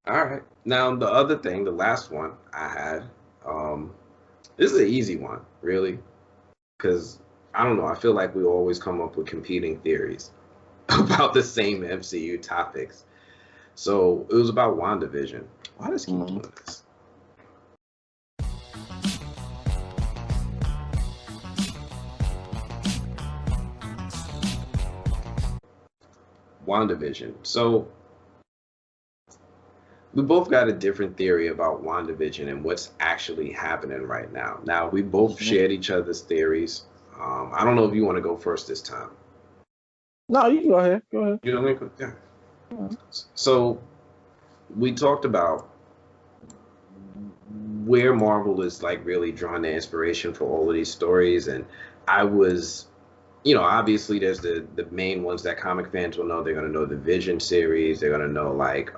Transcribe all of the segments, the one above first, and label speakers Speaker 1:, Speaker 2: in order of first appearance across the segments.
Speaker 1: All right. Now the other thing, the last one I had, um, this is an easy one, really, because I don't know. I feel like we always come up with competing theories about the same MCU topics. So it was about WandaVision. Why does it keep
Speaker 2: Mhm.
Speaker 1: doing this? WandaVision. So we both got a different theory about WandaVision and what's actually happening right now. Now, we both
Speaker 2: Mhm.
Speaker 1: shared each other's theories. I don't know if you want to go first this time.
Speaker 2: No, you can go ahead. Go ahead.
Speaker 1: You know what I mean? Yeah.
Speaker 2: Mhm.
Speaker 1: So we talked about where Marvel is like really drawing their inspiration for all of these stories, and I was, obviously there's the main ones that comic fans will know. They're gonna know the Vision series. They're gonna know like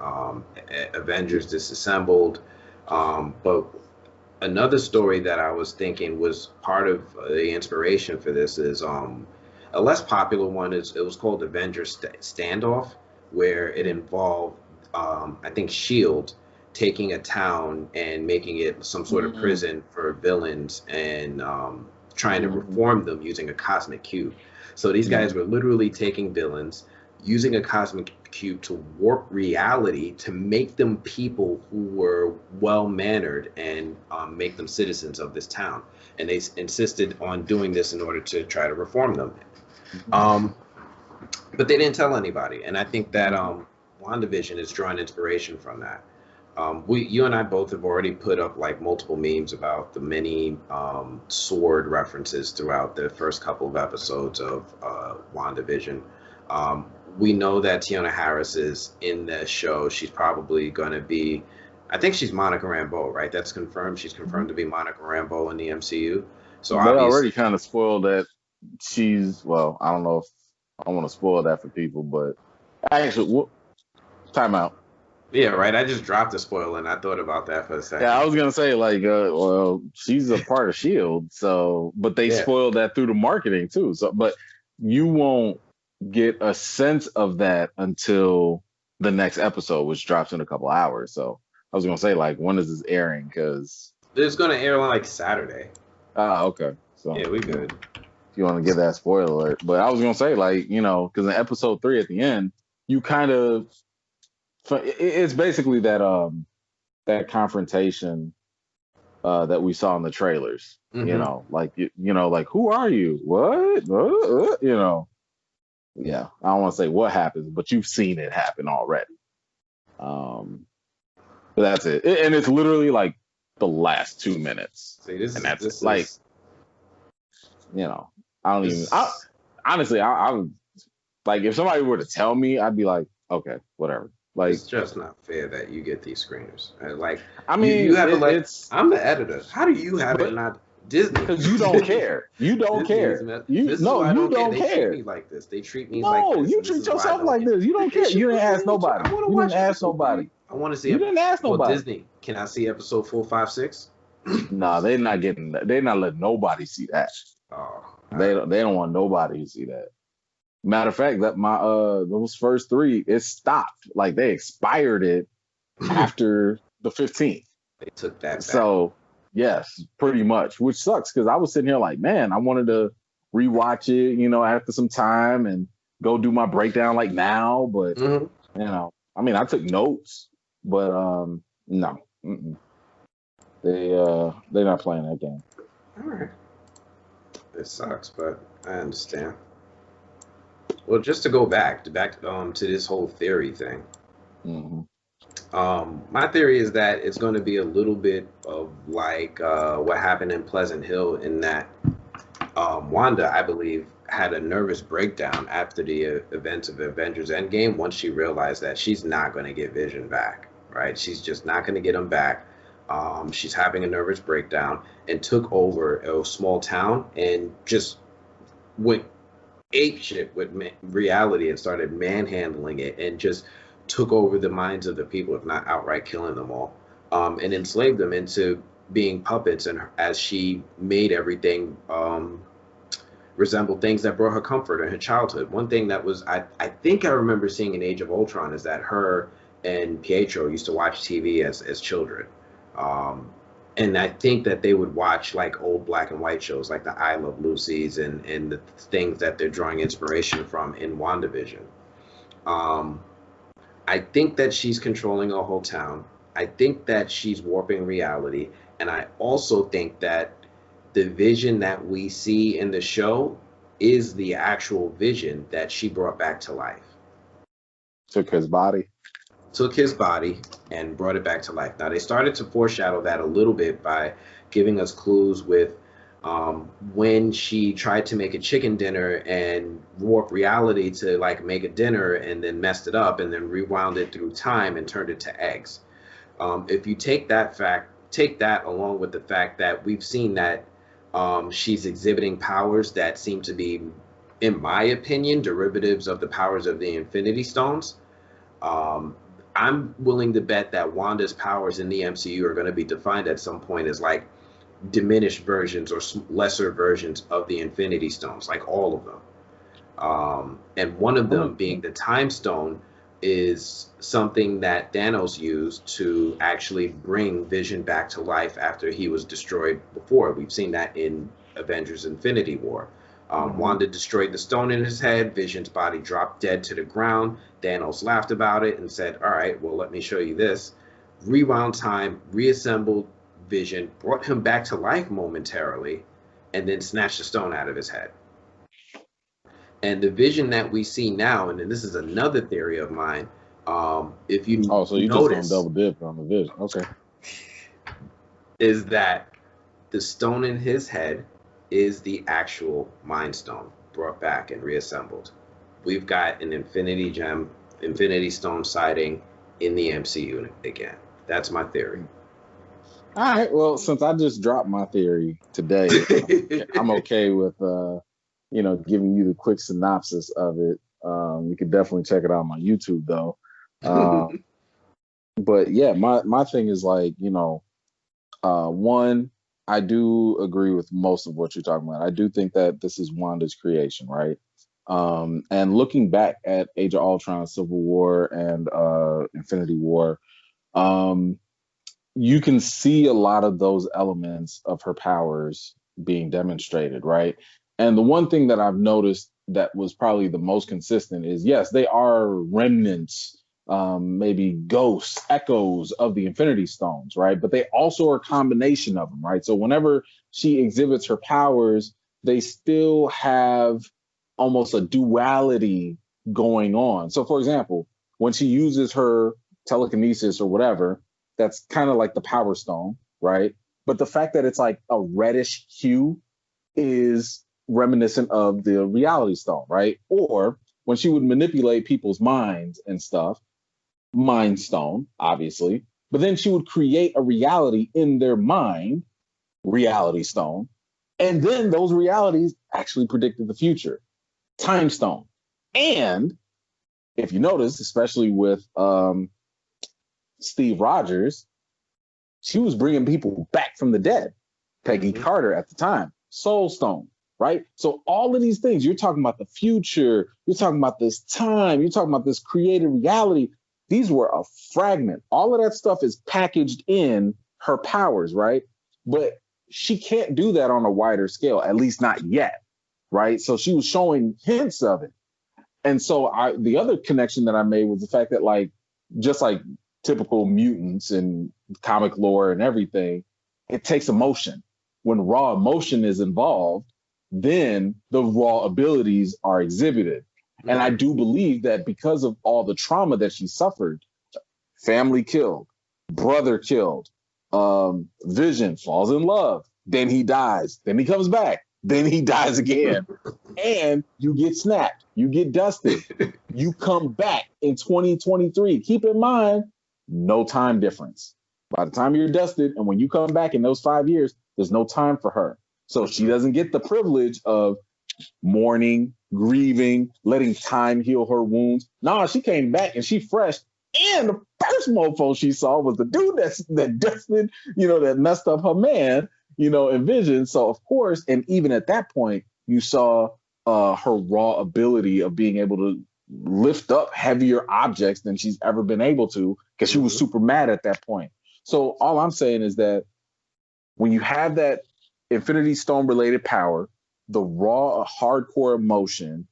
Speaker 1: Avengers Disassembled, but another story that I was thinking was part of the inspiration for this is a less popular one. Is It was called Avengers Standoff, where it involved I think Shield taking a town and making it some sort of
Speaker 2: Mhm.
Speaker 1: prison for villains and trying to
Speaker 2: Mhm.
Speaker 1: reform them using a cosmic cube. So these guys
Speaker 2: Mhm.
Speaker 1: were literally taking villains, using a cosmic cube to warp reality to make them people who were well mannered and make them citizens of this town. And they insisted on doing this in order to try to reform them.
Speaker 2: Mhm.
Speaker 1: Um, but they didn't tell anybody. And I think that
Speaker 2: Mhm.
Speaker 1: WandaVision is drawing inspiration from that. You and I both have already put up like multiple memes about the many sword references throughout the first couple of episodes of WandaVision. We know that Tiana Harris is in the show. She's probably going to be, I think she's Monica Rambeau, right? That's confirmed. She's confirmed
Speaker 2: Mhm.
Speaker 1: to be Monica Rambeau in the MCU. So
Speaker 2: They already
Speaker 1: obviously,
Speaker 2: kind of spoiled that well, I don't know if I want to spoil that for people, but actually, time out.
Speaker 1: yeah, right. I just dropped a spoiler and I thought about that for a
Speaker 2: Yeah,
Speaker 1: second.
Speaker 2: I was gonna say like, well, she's a part of Shield, so but they
Speaker 1: Yeah.
Speaker 2: spoiled that through the marketing too. So, but you won't get a sense of that until the next episode, which drops in a couple hours. So, I was gonna say like, when is this airing? Because
Speaker 1: It's going to air on like Saturday.
Speaker 2: okay, so
Speaker 1: Yeah, we
Speaker 2: you know,
Speaker 1: good.
Speaker 2: if you want to give that spoiler alert, but I was gonna say like, because in episode 3 at the end, you kind of it's basically that confrontation that we saw in the trailers.
Speaker 1: Hmm.
Speaker 2: Like like who are you? What? Yeah. I don't want to say what happens, but you've seen it happen already. Um, but that's it. And it's literally like the last 2 minutes,
Speaker 1: See, this
Speaker 2: and
Speaker 1: is
Speaker 2: that's it.
Speaker 1: this
Speaker 2: Like
Speaker 1: is
Speaker 2: you know, I don't even. I
Speaker 1: this.
Speaker 2: honestly, I would like if somebody were to tell me, I'd be like, okay, whatever. Like,
Speaker 1: It's just not fair that you get these screens. Like
Speaker 2: I
Speaker 1: you
Speaker 2: mean,
Speaker 1: have it like
Speaker 2: it's
Speaker 1: I'm the editor. How do you have it
Speaker 2: but
Speaker 1: not Disney?
Speaker 2: because you don't care. You don't
Speaker 1: Disney is
Speaker 2: care. You
Speaker 1: this is
Speaker 2: no,
Speaker 1: why I
Speaker 2: you
Speaker 1: don't get.
Speaker 2: don't
Speaker 1: They treat
Speaker 2: care.
Speaker 1: me like this. They treat me like
Speaker 2: No,
Speaker 1: this,
Speaker 2: you
Speaker 1: and this
Speaker 2: treat
Speaker 1: is why I
Speaker 2: yourself
Speaker 1: don't
Speaker 2: like
Speaker 1: get.
Speaker 2: this. You don't
Speaker 1: They
Speaker 2: care.
Speaker 1: should
Speaker 2: You didn't
Speaker 1: put me
Speaker 2: ask
Speaker 1: in. I
Speaker 2: nobody.
Speaker 1: want to
Speaker 2: You
Speaker 1: watch
Speaker 2: didn't ask
Speaker 1: episode
Speaker 2: nobody.
Speaker 1: 3. I want to see.
Speaker 2: You didn't ask
Speaker 1: Well,
Speaker 2: nobody.
Speaker 1: Disney, can I see episode 4, 5, 6?
Speaker 2: Nah, they're not getting that. They're not letting nobody see that.
Speaker 1: Oh,
Speaker 2: They don't. They don't want nobody to see that. Matter of fact, that my those first 3 it stopped. Like they expired it after the 15th.
Speaker 1: they took that back.
Speaker 2: So yes, pretty much, which sucks because I was sitting here like, man, I wanted to rewatch it, after some time and go do my breakdown like now, but
Speaker 1: Hmm.
Speaker 2: I mean, I took notes, but no, they're not playing that game.
Speaker 1: All right, it sucks, but I understand. Well, just to go back to this whole theory thing.
Speaker 2: Hmm.
Speaker 1: My theory is that it's going to be a little bit of like what happened in Pleasant Hill, in that Wanda, I believe, had a nervous breakdown after the events of Avengers Endgame once she realized that she's not going to get Vision back, right? She's just not going to get him back. She's having a nervous breakdown and took over a small town and just went ape shit with reality and started manhandling it and just took over the minds of the people, if not outright killing them all, and enslaved them into being puppets. And as she made everything resemble things that brought her comfort in her childhood. One thing that was, I think I remember seeing in Age of Ultron is that her and Pietro used to watch TV as children. Um, and I think that they would watch like old black and white shows like the I Love Lucy's and the things that they're drawing inspiration from in WandaVision. Um, I think that she's controlling a whole town. I think that she's warping reality. And I also think that the vision that we see in the show is the actual vision that she brought back to life.
Speaker 2: Took his body.
Speaker 1: Took his body and brought it back to life. Now, they started to foreshadow that a little bit by giving us clues with when she tried to make a chicken dinner and warp reality to like make a dinner and then messed it up and then rewound it through time and turned it to eggs. If you take that along with the fact that we've seen that she's exhibiting powers that seem to be, in my opinion, derivatives of the powers of the Infinity Stones. I'm willing to bet that Wanda's powers in the MCU are going to be defined at some point as like diminished versions or lesser versions of the Infinity Stones, like all of them. And one of them being the Time Stone is something that Thanos used to actually bring Vision back to life after he was destroyed before. We've seen that in Avengers Infinity War. Wanda destroyed the stone in his head. Vision's body dropped dead to the ground. Thanos laughed about it and said, all right, well, let me show you this. Rewound time, reassembled Vision, brought him back to life momentarily, and then snatched the stone out of his head. And the Vision that we see now, and then this is another theory of mine, if you
Speaker 2: so you
Speaker 1: notice,
Speaker 2: just double dip on the Vision. Okay.
Speaker 1: Is that the stone in his head is the actual Mind Stone brought back and reassembled. We've got an Infinity Stone sighting in the MCU again. That's my theory.
Speaker 2: All right. Well, since I just dropped my theory today, I'm okay with giving you the quick synopsis of it. You can definitely check it out on my YouTube though. But yeah, my thing is like, one, I do agree with most of what you're talking about. I do think that this is Wanda's creation, right? And looking back at Age of Ultron, Civil War, and Infinity War, you can see a lot of those elements of her powers being demonstrated, right? And the one thing that I've noticed that was probably the most consistent is, yes, they are remnants, maybe ghosts, echoes of the Infinity Stones, right? But they also are a combination of them, right? So whenever she exhibits her powers, they still have almost a duality going on. So for example, when she uses her telekinesis or whatever, that's kind of like the Power Stone, right? But the fact that it's like a reddish hue is reminiscent of the Reality Stone, right? Or when she would manipulate people's minds and stuff, Mind Stone, obviously, but then she would create a reality in their mind, Reality Stone, and then those realities actually predicted the future, Time Stone. And if you notice, especially with Steve Rogers, she was bringing people back from the dead. Peggy Carter at the time, Soul Stone, right? So all of these things, you're talking about the future, you're talking about this time, you're talking about this created reality. These were a fragment. All of that stuff is packaged in her powers, right? But she can't do that on a wider scale, at least not yet, right? So she was showing hints of it. And so the other connection that I made was the fact that, like, just like typical mutants and comic lore and everything, it takes emotion. When raw emotion is involved, then the raw abilities are exhibited. And I do believe that because of all the trauma that she suffered, family killed, brother killed, Vision falls in love, then he dies, then he comes back, then he dies again. And you get snapped, you get dusted, you come back in 2023. Keep in mind, no time difference. By the time you're dusted and when you come back in those 5 years, there's no time for her. So she doesn't get the privilege of mourning, grieving, letting time heal her wounds. Nah, she came back and she fresh. And the first mofo she saw was the dude that dusted, that messed up her man, in Vision. So of course, and even at that point, you saw her raw ability of being able to lift up heavier objects than she's ever been able to because she was super mad at that point. So all I'm saying is that when you have that Infinity Stone related power, the raw, hardcore emotion,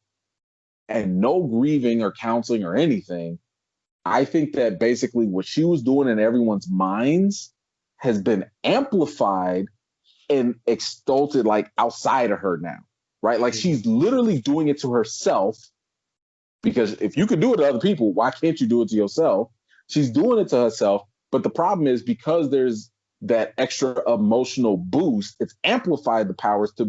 Speaker 2: and no grieving or counseling or anything, I think that basically what she was doing in everyone's minds has been amplified and exalted like outside of her now, right? Like she's literally doing it to herself, because if you could do it to other people, why can't you do it to yourself? She's doing it to herself. But the problem is because there's that extra emotional boost, it's amplified the powers to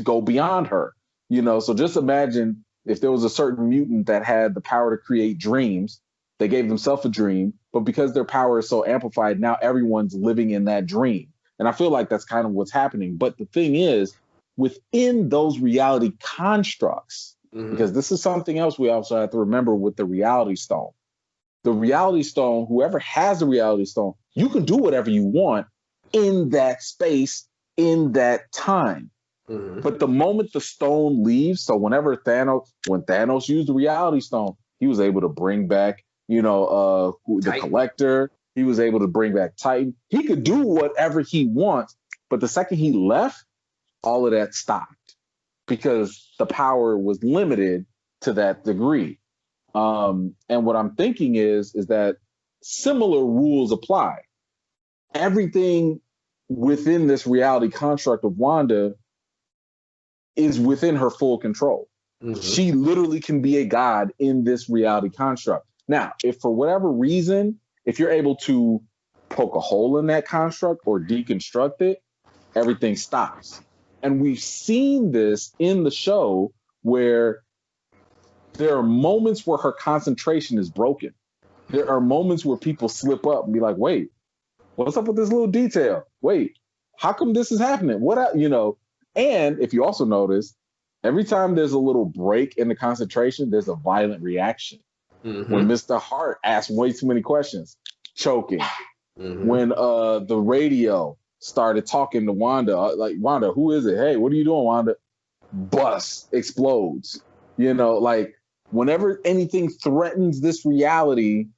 Speaker 2: go beyond her. You know, so just imagine if there was a certain mutant that had the power to create dreams, they gave themselves a dream, but because their power is so amplified, now everyone's living in that dream. And I feel like that's kind of what's happening. But the thing is, within those reality constructs, because this is something else we also have to remember with the reality stone. The reality stone, whoever has the reality stone, you can do whatever you want in that space, in that time. But the moment the stone leaves, so when Thanos used the reality stone, he was able to bring back, the Collector. He was able to bring back Titan. He could do whatever he wants. But the second he left, all of that stopped because the power was limited to that degree. And what I'm thinking is that similar rules apply. Everything within this reality construct of Wanda is within her full control. She literally can be a god in this reality construct. Now, if for whatever reason, if you're able to poke a hole in that construct or deconstruct it, everything stops. And we've seen this in the show where there are moments where her concentration is broken. There are moments where people slip up and be like, wait, what's up with this little detail? Wait, how come this is happening? And if you also notice, every time there's a little break in the concentration, there's a violent reaction. When Mr. Hart asks way too many questions, choking. When the radio started talking to Wanda, like, Wanda, who is it? Hey, what are you doing, Wanda? Bus explodes. Like whenever anything threatens this reality,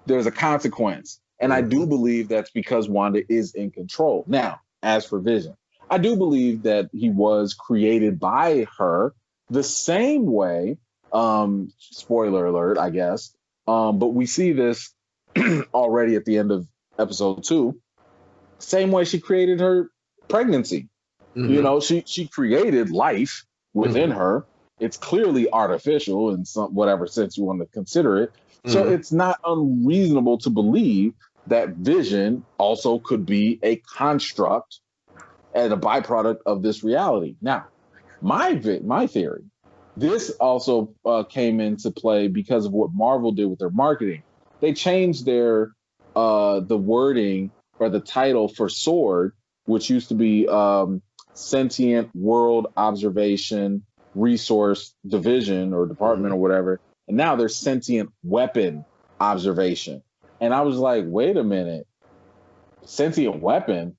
Speaker 2: there's a consequence. And I do believe that's because Wanda is in control. Now, as for Vision, I do believe that he was created by her the same way. Spoiler alert, I guess. But we see this already at the end of episode 2. Same way she created her pregnancy. She created life within her. It's clearly artificial in some whatever sense you want to consider it. So it's not unreasonable to believe that Vision also could be a construct and a byproduct of this reality. Now, my theory, this also came into play because of what Marvel did with their marketing. They changed their the wording or the title for Sword, which used to be Sentient World Observation Resource Division or Department or whatever. And now there's Sentient Weapon Observation. And I was like, wait a minute. Sentient weapon?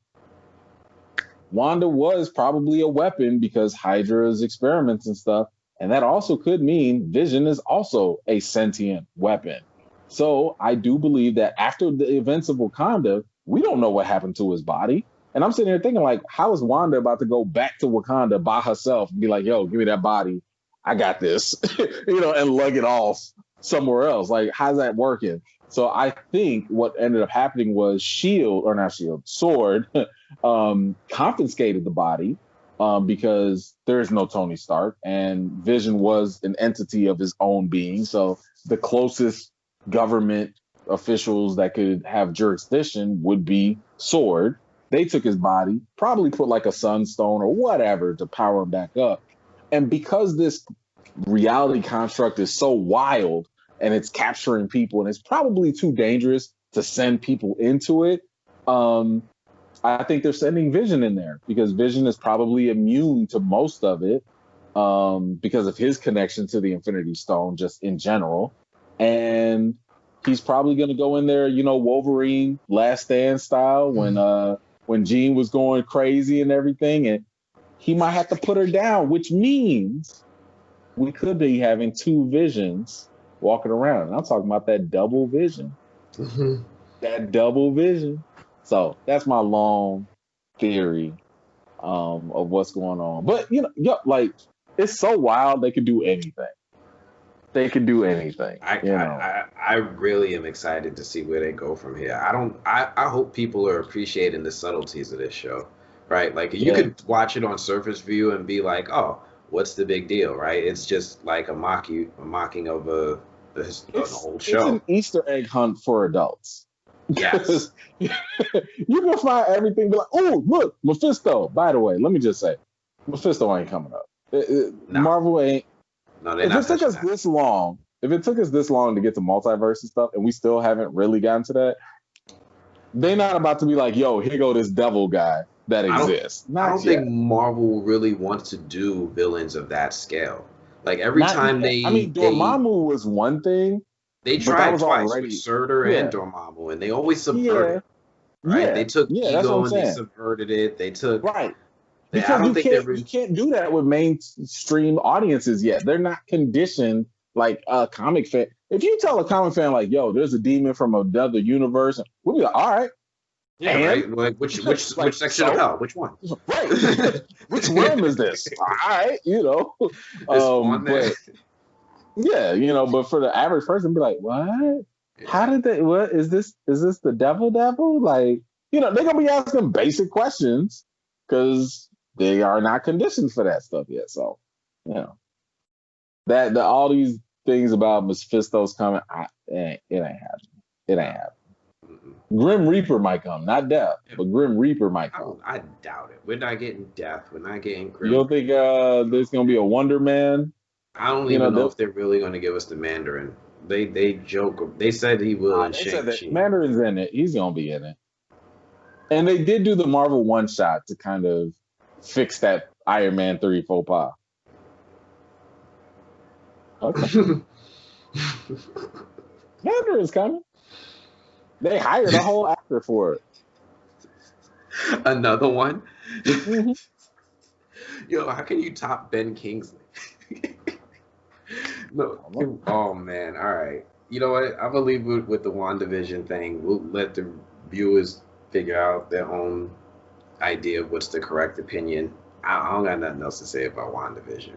Speaker 2: Wanda was probably a weapon because Hydra's experiments and stuff. And that also could mean Vision is also a sentient weapon. So I do believe that after the events of Wakanda, we don't know what happened to his body. And I'm sitting here thinking, like, how is Wanda about to go back to Wakanda by herself and be like, yo, give me that body. I got this, and lug it off somewhere else. Like, how's that working? So I think what ended up happening was Sword confiscated the body because there is no Tony Stark and Vision was an entity of his own being. So the closest government officials that could have jurisdiction would be Sword. They took his body, probably put like a sunstone or whatever to power him back up. And because this reality construct is so wild and it's capturing people and it's probably too dangerous to send people into it, I think they're sending Vision in there because Vision is probably immune to most of it because of his connection to the Infinity Stone just in general. And he's probably going to go in there, Wolverine Last Stand style when Jean was going crazy and everything. And he might have to put her down, which means we could be having two visions walking around. And I'm talking about that double vision.
Speaker 1: Mhm.
Speaker 2: That double vision. So that's my long theory of what's going on. But like it's so wild they could do anything. They could do anything.
Speaker 1: I really am excited to see where they go from here. I hope people are appreciating the subtleties of this show, right? Like you
Speaker 2: Yeah.
Speaker 1: could watch it on surface view and be like, oh, what's the big deal, right? It's just like a mocking of an old
Speaker 2: It's
Speaker 1: show.
Speaker 2: an Easter egg hunt for adults.
Speaker 1: Yes.
Speaker 2: You can find everything. Be like, oh, look, Mephisto. By the way, let me just say, Mephisto ain't coming up.
Speaker 1: No.
Speaker 2: Marvel ain't.
Speaker 1: No, they're
Speaker 2: If
Speaker 1: not
Speaker 2: it took
Speaker 1: touching
Speaker 2: us
Speaker 1: that.
Speaker 2: this long, if it took us this long to get to multiverse and stuff, and we still haven't really gotten to that, they're not about to be like, yo, here go this devil guy that exists.
Speaker 1: I don't
Speaker 2: Not yet.
Speaker 1: think Marvel really wants to do villains of that scale. Like every
Speaker 2: Not
Speaker 1: time
Speaker 2: yet. I mean, Dormammu was one thing,
Speaker 1: they
Speaker 2: but that
Speaker 1: tried
Speaker 2: was
Speaker 1: twice
Speaker 2: already
Speaker 1: with Surtur and
Speaker 2: yeah,
Speaker 1: Dormammu, and they always
Speaker 2: yeah,
Speaker 1: subverted, right? They took
Speaker 2: yeah. That's what
Speaker 1: ego
Speaker 2: I'm
Speaker 1: and they
Speaker 2: saying.
Speaker 1: subverted it. They took.
Speaker 2: Right.
Speaker 1: I
Speaker 2: Because
Speaker 1: don't think they're.
Speaker 2: you can't do that with mainstream audiences yet. They're not conditioned like a comic fan. If you tell a comic fan like, "Yo, there's a demon from another universe," we'll be like, "All right."
Speaker 1: Yeah,
Speaker 2: And
Speaker 1: right. Like which
Speaker 2: like,
Speaker 1: section of hell? Which one?
Speaker 2: right? Which realm is this? All right,
Speaker 1: It's on there.
Speaker 2: But yeah, but for the average person, be like, "What? How did they? What is this? Is this the devil? Devil? Like, they're gonna be asking basic questions because they are not conditioned for that stuff yet. So, that all these things about Mephisto's coming, it ain't happening. It ain't happening. Grim Reaper might come, not Death, but Grim Reaper might come.
Speaker 1: I doubt it. We're not getting Death. We're not getting Grim.
Speaker 2: You don't think there's gonna be a Wonder Man?
Speaker 1: I don't even know if they're really going to give us the Mandarin. They joke. They said he will in Shang-Chi.
Speaker 2: Mandarin's in it. He's gonna be in it. And they did do the Marvel one shot to kind of fix that Iron Man 3 faux pas. Okay. Mandarin's coming. They hired a whole actor for it.
Speaker 1: Another one? Mm-hmm. Yo, how can you top Ben Kingsley? No. Oh, man. All right. You know what? I believe with the WandaVision thing, we'll let the viewers figure out their own idea of what's the correct opinion. I don't got nothing else to say about WandaVision.